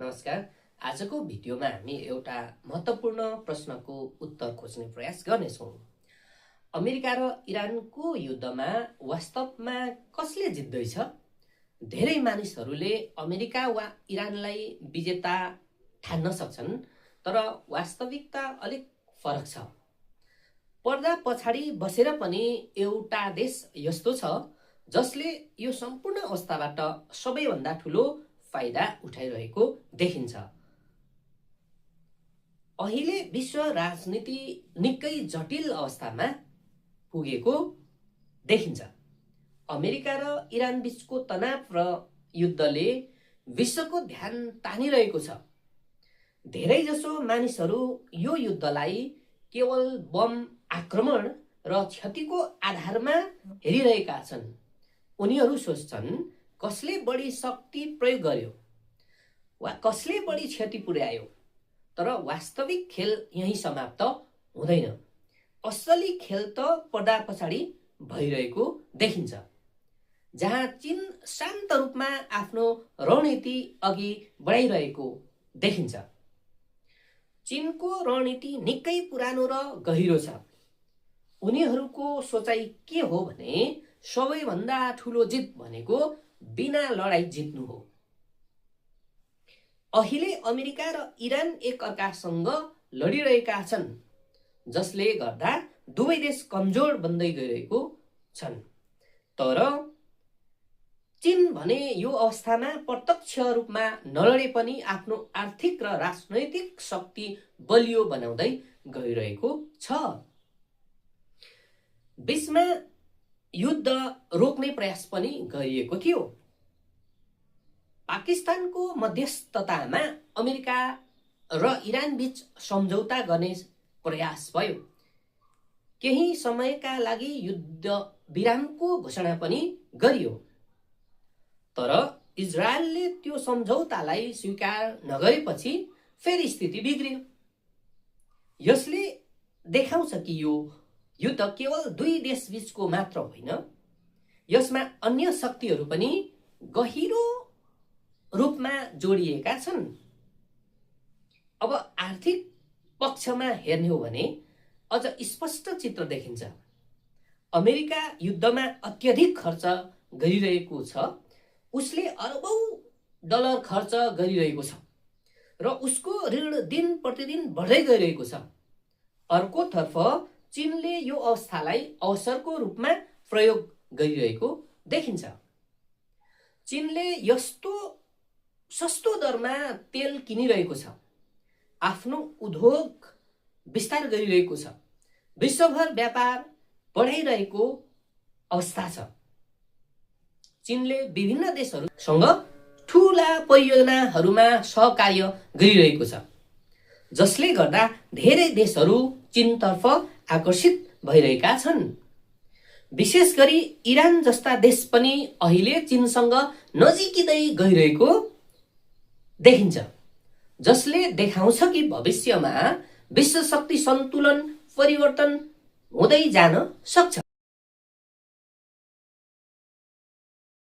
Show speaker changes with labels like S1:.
S1: नमस्कार। आजको भिडियोमा हामी एउटा महत्त्वपूर्ण प्रश्नको उत्तर खोज्ने प्रयास गर्नेछौँ। अमेरिका र इरानको युद्धमा वास्तवमा कसले जित्दैछ? धेरै मानिसहरूले अमेरिका वा इरानलाई विजेता ठान्न सक्छन्, तर वास्तविकता अलिक फरक छ। पर्दा पछाडि बसेर पनि एउटा देश यस्तो छ जसले यो सम्पूर्ण अवस्थाबाट सबैभन्दा ठूलो फाइदा उठाइरहेको देखिन्छ। अहिले विश्व राजनीति निकै जटिल अवस्थामा पुगेको देखिन्छ। अमेरिका र इरान बीचको तनाव र युद्धले विश्वको ध्यान तानिरहेको छ। धेरैजसो मानिसहरू यो युद्धलाई केवल बम आक्रमण र क्षतिको आधारमा हेरिरहेका छन्। उनीहरू सोच्छन् कसले बढी शक्ति प्रयोग गर्यो वा कसले बढी क्षति पुर्यायो, तर वास्तविक खेल यही समाप्त हुँदैन। असली खेल त पर्दा पछाडि भइरहेको देखिन्छ, जहाँ चीन शान्त रूपमा आफ्नो रणनीति अघि बढाइरहेको देखिन्छ। चीनको रणनीति निकै पुरानो र गहिरो छ। उनीहरूको सोचाइ के हो भने सबैभन्दा ठूलो जित भनेको बिना लडाई जित्नु हो। अहिले अमेरिका र इरान एक अर्कासँग लडिरहेका छन्, जसले गर्दा दुवै देश कमजोर बन्दै गइरहेको छन्। तर चीन भने यो अवस्थामा प्रत्यक्ष रूपमा नलडे पनि आफ्नो आर्थिक र राजनैतिक शक्ति बलियो बनाउँदै गइरहेको छ। बीचमा युद्ध रोक्ने प्रयास पनि गरिएको थियो। पाकिस्तानको मध्यस्थतामा अमेरिका र इरान बीच सम्झौता गर्ने प्रयास भयो। केही समयका लागि युद्ध विरामको घोषणा पनि गरियो, तर इजरायलले त्यो सम्झौतालाई स्वीकार नगरेपछि फेरि स्थिति बिग्रियो। यसले देखाउँछ कि यो युद्ध केवल दुई देश बीचको मात्र होइन, यसमा अन्य शक्तिहरू पनि गहिरो रूपमा जोडिएका छन्। अब आर्थिक पक्षमा हेर्ने हो भने अझ स्पष्ट चित्र देखिन्छ। अमेरिका युद्धमा अत्यधिक खर्च गरिरहेको छ। उसले अरबौं डलर खर्च गरिरहेको छ र उसको ऋण दिन प्रतिदिन बढ्दै गइरहेको छ। अर्कोतर्फ चीनले यो अवस्थालाई अवसरको रूपमा प्रयोग गरिरहेको देखिन्छ। चीनले यस्तो सस्तो दरमा तेल किनिरहेको छ, आफ्नो उद्योग विस्तार गरिरहेको छ, विश्वभर व्यापार बढाइरहेको अवस्था छ। चीनले विभिन्न देशहरूसँग ठूला परियोजनाहरूमा सहकार्य गरिरहेको छ, जसले गर्दा धेरै देशहरू चीनतर्फ आकर्षित भइरहेका छन्। विशेष गरी इरान जस्ता देश पनि अहिले चीनसँग नजिकिँदै गइरहेको देखिन्छ, जसले देखाउँछ कि भविष्यमा विश्व शक्ति सन्तुलन परिवर्तन हुँदै जान सक्छ।